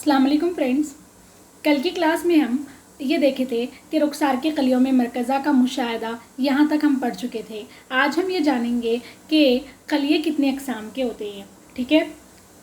अस्सलाम वालेकुम फ्रेंड्स। कल की क्लास में हम ये देखे थे कि रुखसार के कलियों में मरकज़ा का मुशाहदा, यहाँ तक हम पढ़ चुके थे। आज हम ये जानेंगे कि कलिये कितने अक़साम के होते हैं। ठीक है,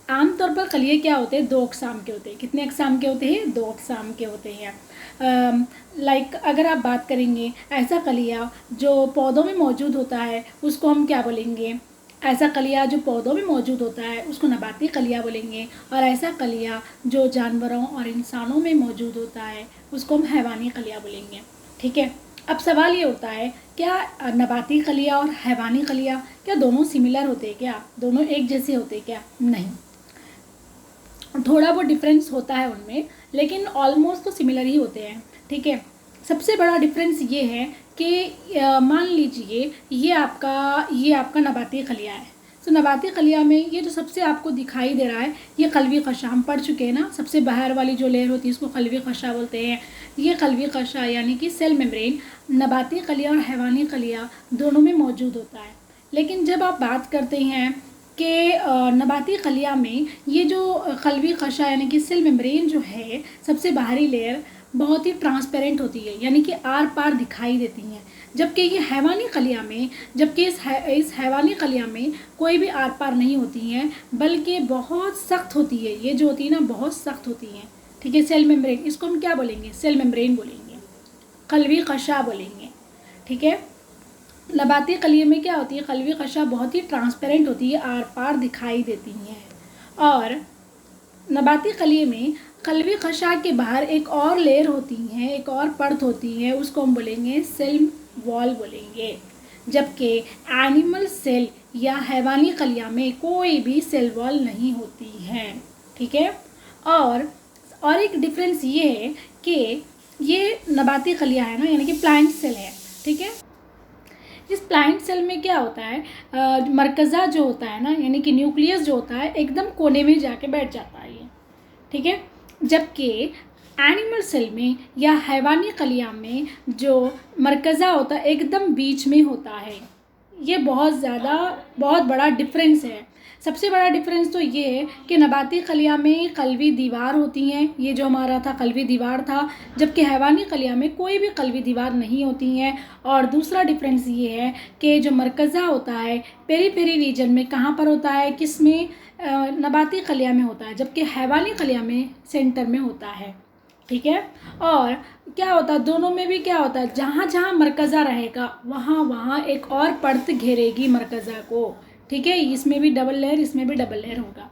आमतौर पर कलिये क्या होते हैं, 2 अक़साम के होते हैं। कितने अक़साम के होते हैं, 2 अक़साम के होते हैं। लाइक अगर आप बात करेंगे ऐसा कलिया जो पौधों में मौजूद होता है उसको हम क्या बोलेंगे, ऐसा कलिया जो पौधों में मौजूद होता है उसको नबाती कलिया बोलेंगे, और ऐसा कलिया जो जानवरों और इंसानों में मौजूद होता है उसको हम हैवानी कलिया बोलेंगे। ठीक है, अब सवाल ये होता है क्या नबाती कलिया और हैवानी कलिया क्या दोनों सिमिलर होते हैं, क्या दोनों एक जैसे होते हैं? क्या नहीं, थोड़ा बहुत डिफरेंस होता है उनमें, लेकिन ऑलमोस्ट तो सिमिलर ही होते हैं। ठीक है, सबसे बड़ा डिफरेंस ये है कि मान लीजिए ये आपका नबाती खलिया है। तो नबाती खलिया में ये जो सबसे आपको दिखाई दे रहा है ये कलवी क़शा, हम पढ़ चुके हैं ना, सबसे बाहर वाली जो लेयर होती है इसको कलवी क़शा बोलते हैं। ये कलवी क़शा यानी कि सेल मेम्ब्रेन नबाती खलिया और हैवानी खलिया दोनों में मौजूद होता है। लेकिन जब आप बात करते हैं कि नबाती खलिया में ये जो कलवी क़शा यानी कि सेल मेम्ब्रेन जो है, सबसे बाहरी लेयर बहुत ही ट्रांसपेरेंट होती है, यानी कि आर पार दिखाई देती हैं। जबकि ये हैवानी खलिया में, जबकि इस हैवानी खलिया में कोई भी आर पार नहीं होती हैं, बल्कि बहुत सख्त होती है। ये जो होती है ना, बहुत सख्त होती हैं। ठीक है, सेल मेम्ब्रेन, इसको हम क्या बोलेंगे, सेल मेम्ब्रेन बोलेंगे, कलवी क़शा बोलेंगे। ठीक है, नबाती कलिये में क्या होती है, कलवी क़शा बहुत ही ट्रांसपेरेंट होती है, आर पार दिखाई देती हैं। और नबाती कलिये में कलवी क़शा के बाहर एक और लेयर होती है, एक और परत होती है, उसको हम बोलेंगे सेल वॉल बोलेंगे। जबकि एनिमल सेल या हैवानी कलिया में कोई भी सेल वॉल नहीं होती है। ठीक है, और एक डिफरेंस ये है कि ये नबाती कलिया है ना, यानी कि प्लांट सेल है। ठीक है, इस प्लांट सेल में क्या होता है, मरकज़ा जो होता है ना, यानी कि न्यूक्लियस जो होता है एकदम कोने में जाके बैठ जाता है ये। ठीक है, जबकि एनिमल सेल में या हैवानी कलिया में जो मरकज़ा होता है एकदम बीच में होता है। ये बहुत बड़ा डिफरेंस है। सबसे बड़ा डिफरेंस तो ये है कि नबाती कलिया में कलवी दीवार होती हैं, ये जो हमारा था कलवी दीवार था, जबकि हैवानी कलिया में कोई भी कलवी दीवार नहीं होती हैं। और दूसरा डिफरेंस ये है कि जो मरकज़ा होता है पेरीफेरी रीजन में कहाँ पर होता है, किस में, नबाती कलिया में होता है, जबकि हैवानी कलिया में सेंटर में होता है। ठीक है, और क्या होता है दोनों में भी क्या होता है, जहाँ जहाँ मरकज़ा रहेगा वहाँ वहाँ एक और परत घेरेगी मरकज़ा को। ठीक है, इसमें भी डबल लेयर, इसमें भी डबल लेयर होगा।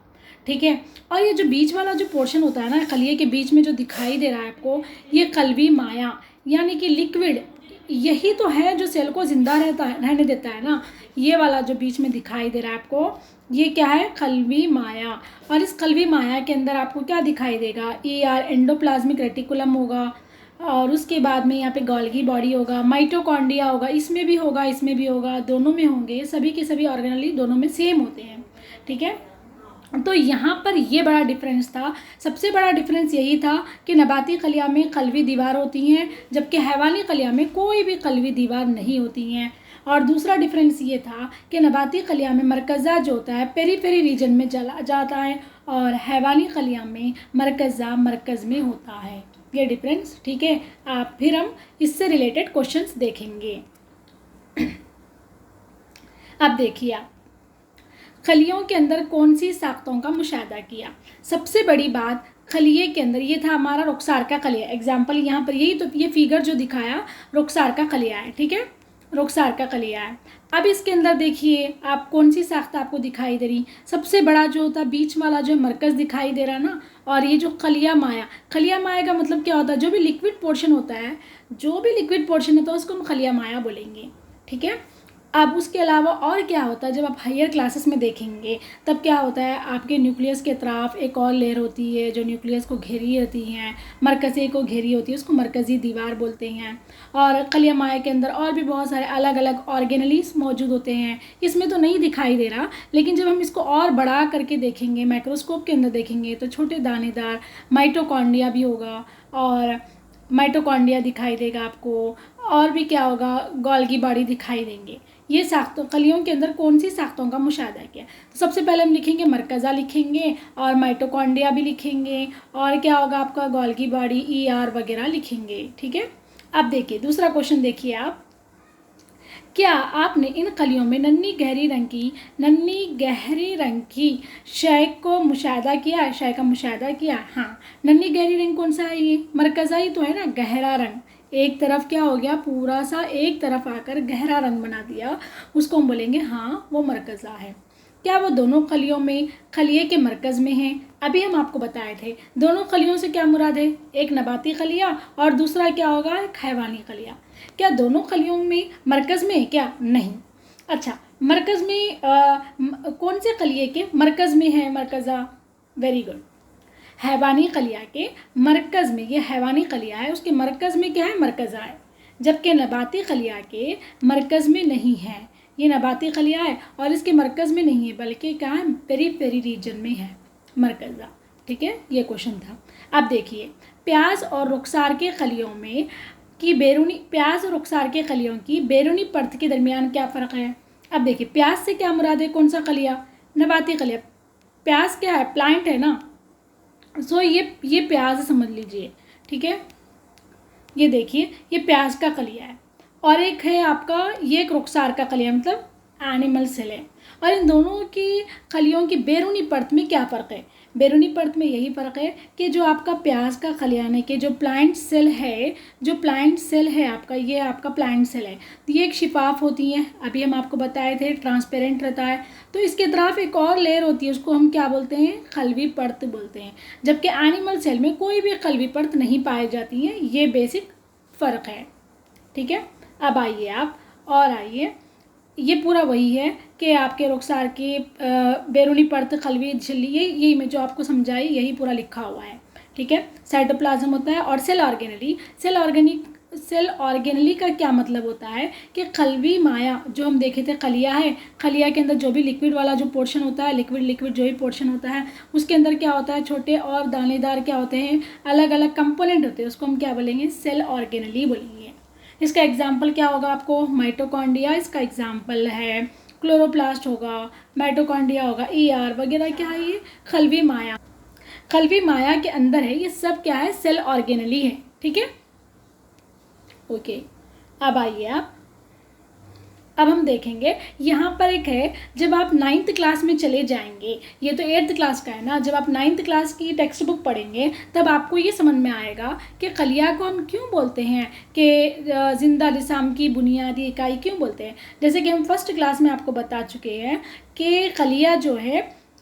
ठीक है, और ये जो बीच वाला जो पोर्शन होता है ना, कलिये के बीच में जो दिखाई दे रहा है आपको, ये कलवी माया यानी कि लिक्विड, यही तो है जो सेल को ज़िंदा रहने देता है ना। ये वाला जो बीच में दिखाई दे रहा है आपको, ये क्या है, कलवी माया। और इस कलवी माया के अंदर आपको क्या दिखाई देगा, एंडोप्लाज्मिक रेटिकुलम होगा, और उसके बाद में यहाँ पे गोल्गी बॉडी होगा, माइटोकॉन्ड्रिया होगा, इसमें भी होगा, इसमें भी होगा, दोनों में होंगे। सभी के सभी ऑर्गेनेली दोनों में सेम होते हैं। ठीक है, तो यहाँ पर ये बड़ा डिफरेंस था। सबसे बड़ा डिफरेंस यही था कि नबाती कलिया में कलवी दीवार होती हैं, जबकि हैवानी कलिया में कोई भी कलवी दीवार नहीं होती हैं। और दूसरा डिफरेंस ये था कि नबाती कलिया में मरकज़ा जो होता है पेरीफेरी रीजन में चला जाता है, और हैवानी कलिया में मरकज़ा मरकज़ में होता है। ये डिफरेंस। ठीक है, आप फिर हम इससे रिलेटेड क्वेश्चंस देखेंगे। अब देखिए आप, खलियों के अंदर कौन सी साख्तों का मुशाहदा किया। सबसे बड़ी बात, खलिये के अंदर ये था हमारा रुखसार का खलिया। एग्जाम्पल यहाँ पर यही तो, ये फिगर जो दिखाया रुखसार का खलिया है। ठीक है, रुखसार का खलिया है। अब इसके अंदर देखिए आप, कौन सी साख्त आपको दिखाई दे रही, सबसे बड़ा जो होता है बीच वाला जो मरकज़ दिखाई दे रहा ना, और ये जो खलिया माया का मतलब क्या होता है, जो भी लिक्विड पोर्शन होता है, जो भी लिक्विड पोर्शन होता है उसको हम खलिया माया बोलेंगे। ठीक है, अब उसके अलावा और क्या होता है, जब आप हायर क्लासेस में देखेंगे तब क्या होता है, आपके न्यूक्लियस के तरफ एक और लेयर होती है जो न्यूक्लियस को घेरी रहती हैं, मरकज़े को घेरी होती है, उसको मरकज़ी दीवार बोलते हैं। और कलिया माया के अंदर और भी बहुत सारे अलग अलग ऑर्गेनेलीज मौजूद होते हैं। इसमें तो नहीं दिखाई दे रहा, लेकिन जब हम इसको और बड़ा करके देखेंगे, माइक्रोस्कोप के अंदर देखेंगे, तो छोटे दानेदार माइटोकॉन्ड्रिया भी होगा, और माइटोकॉन्ड्रिया दिखाई देगा आपको, और भी क्या होगा, गोल्गी बॉडी दिखाई देंगे। ये साख्तों कलियों के अंदर कौन सी साख्तों का मुशाहदा किया। तो सबसे पहले हम लिखेंगे मरकज़ा लिखेंगे और माइटोकॉन्ड्रिया भी लिखेंगे और क्या होगा आपका गोल्गी बॉडी ER वगैरह लिखेंगे। ठीक है, अब देखिए दूसरा क्वेश्चन देखिए आप, क्या आपने इन कलियों में नन्ही गहरी रंग की शय को मुशाहदा किया है, शय का मुशाहदा किया। हाँ, नन्ही गहरी रंग कौन सा है, ये मरकज़ा ही तो है ना, गहरा रंग। एक तरफ क्या हो गया, पूरा सा एक तरफ आकर गहरा रंग बना दिया, उसको हम बोलेंगे हाँ वो मरकज़ा है। क्या वो दोनों खलियों में खलिए के मरकज़ में हैं। अभी हम आपको बताए थे दोनों खलियों से क्या मुराद है, एक नबाती खलिया और दूसरा क्या होगा, एक हैवानी खलिया। क्या दोनों खलियों में मरकज़ में है क्या, नहीं। अच्छा, मरकज़ में कौन से खलिए के मरकज़ में है मरकज़ा, वेरी गुड, हैवानी खलिया के मरकज़ में, ये हैवानी खलिया है उसके मरकज़ में क्या है, मरकज़ा है, जबकि नबाती खलिया के मरकज़ में नहीं है। ये नबाती खलिया है और इसके मरकज़ में नहीं है बल्कि क्या है, पेरी रीजन में है मरकज़ा। ठीक है, ये क्वेश्चन था। अब देखिए प्याज और रुखसार के खलियों में की बैरूनी, प्याज और रुखसार के खलियों की बैरूनी परत के दरमियान क्या फ़र्क है। अब देखिए प्याज से क्या मुराद है, कौन सा खलिया, नबाती खलिया। प्याज क्या है, प्लांट है ना, सो ये प्याज समझ लीजिए। ठीक है, ये देखिए ये प्याज का खलिया है और एक है आपका ये एक रुखसार का खलिया, मतलब एनिमल सेल है। और इन दोनों की खलियों की बैरूनी परत में क्या फ़र्क है, बैरूनी परत में यही फ़र्क है कि जो आपका प्याज का खलियाने के जो प्लांट सेल है आपका, ये आपका प्लांट सेल है, तो ये एक शिफाफ होती है, अभी हम आपको बताए थे ट्रांसपेरेंट रहता है। तो इसके तरफ एक और लेयर होती है, उसको हम क्या बोलते हैं, खलवी परत बोलते हैं, जबकि एनिमल सेल में कोई भी खलवी परत नहीं पाई जाती है। ये बेसिक फ़र्क है। ठीक है, अब आइए आप और आइए, ये पूरा वही है कि आपके रुखसार की बैरूनी परत खलवी झिल्ली, यही मैं जो आपको समझाई यही पूरा लिखा हुआ है। ठीक है, साइटोप्लाज्म होता है और सेल ऑर्गेनली का क्या मतलब होता है कि खलवी माया जो हम देखे थे, खलिया है, खलिया के अंदर जो भी लिक्विड वाला जो पोर्शन होता है, लिक्विड जो भी पोर्शन होता है, उसके अंदर क्या होता है, छोटे और दानेदार क्या होते हैं, अलग अलग कंपोनेंट होते हैं, उसको हम क्या बोलेंगे, सेल ऑर्गेनली बोलेंगे। इसका एग्जाम्पल क्या होगा आपको, माइटोकॉन्ड्रिया इसका एग्जाम्पल है, क्लोरोप्लास्ट होगा, माइटोकॉन्ड्रिया होगा, ER वगैरह क्या है, ये खलवी माया के अंदर है, ये सब क्या है, सेल ऑर्गेनली है। ठीक है, ओके, अब आइए आप, अब हम देखेंगे यहाँ पर एक है, जब आप 9th क्लास में चले जाएंगे, ये तो 8th क्लास का है ना, जब आप 9th क्लास की टेक्स्ट बुक पढ़ेंगे तब आपको ये समझ में आएगा कि खलिया को हम क्यों बोलते हैं, कि जिंदा जिस्म की बुनियादी इकाई क्यों बोलते हैं। जैसे कि हम फर्स्ट क्लास में आपको बता चुके हैं कि खलिया जो है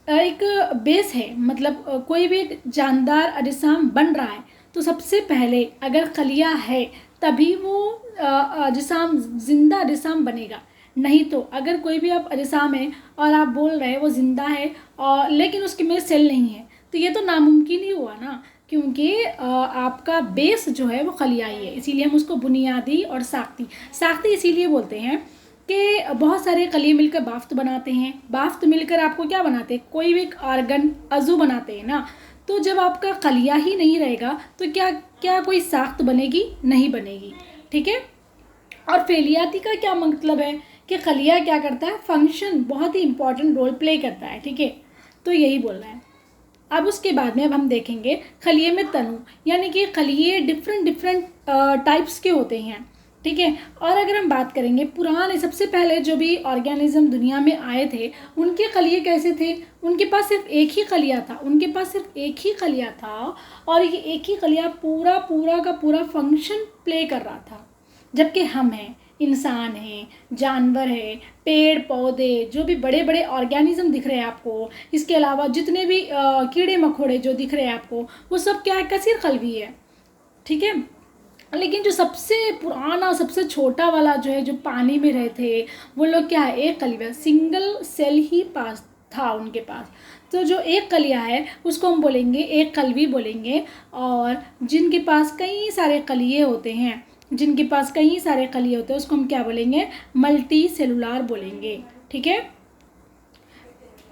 एक बेस है, मतलब कोई भी जानदार अजिसाम बन रहा है तो सबसे पहले अगर खलिया है तभी वो अजिसाम जिंदा अजिसाम बनेगा। नहीं तो अगर कोई भी आप अजिसाम है और आप बोल रहे हैं वो ज़िंदा है और लेकिन उसके में सेल नहीं है, तो ये तो नामुमकिन ही हुआ ना, क्योंकि आपका बेस जो है वो खलियाई है। इसीलिए हम उसको बुनियादी और साख्ती इसीलिए बोलते हैं कि बहुत सारे खलिए मिलकर बाफ्त बनाते हैं, बाफ्त मिलकर आपको क्या बनाते हैं, कोई भी एक आर्गन अज़ू बनाते हैं ना। तो जब आपका खलिया ही नहीं रहेगा तो क्या कोई साख्त बनेगी, नहीं बनेगी। ठीक है, और फेलियाती का क्या मतलब है कि खलिया क्या करता है, फंक्शन बहुत ही इंपॉर्टेंट रोल प्ले करता है। ठीक है, तो यही बोल रहा है। अब उसके बाद में अब हम देखेंगे खलिए में तनु, यानी कि खलिए डिफरेंट टाइप्स के होते हैं। ठीक है, और अगर हम बात करेंगे पुराने सबसे पहले जो भी ऑर्गेनिज्म दुनिया में आए थे उनके खलिए कैसे थे, उनके पास सिर्फ एक ही खलिया था और ये एक ही खलिया पूरा का पूरा फंक्शन प्ले कर रहा था। जबकि हम हैं, इंसान हैं, जानवर है, पेड़ पौधे, जो भी बड़े बड़े ऑर्गेनिज्म दिख रहे हैं आपको, इसके अलावा जितने भी कीड़े मकोड़े जो दिख रहे हैं आपको, वो सब क्या है, कसीर खलवी है। ठीक है, लेकिन जो सबसे पुराना सबसे छोटा वाला जो है, जो पानी में रहे थे, वो लोग क्या है, एक खलिया, सिंगल सेल ही पास था उनके पास। तो जो एक खलिया है उसको हम बोलेंगे एक खलवी बोलेंगे, और जिनके पास कई सारे खलिए होते हैं उसको हम क्या बोलेंगे, मल्टी सेलुलर बोलेंगे। ठीक है,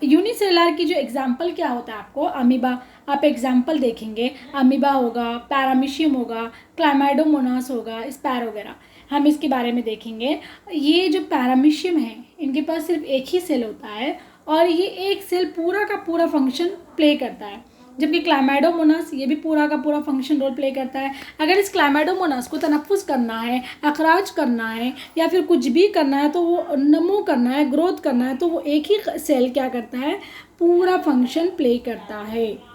यूनिसेलुलर की जो एग्जाम्पल क्या होता है आपको, अमीबा, आप एग्जाम्पल देखेंगे, अमीबा होगा, पैरामीशियम होगा, क्लाइमाइडोमोनास होगा, स्पैर वगैरह। हम इसके बारे में देखेंगे। ये जो पैरामीशियम है इनके पास सिर्फ एक ही सेल होता है और ये एक सेल पूरा का पूरा फंक्शन प्ले करता है, जबकि क्लाइमेडोमोनास ये भी पूरा का पूरा फंक्शन रोल प्ले करता है। अगर इस क्लाइमेडोमोनास को तनफ्फुस करना है, अखराज करना है या फिर कुछ भी करना है, तो वो नमो करना है, ग्रोथ करना है, तो वो एक ही सेल क्या करता है, पूरा फंक्शन प्ले करता है।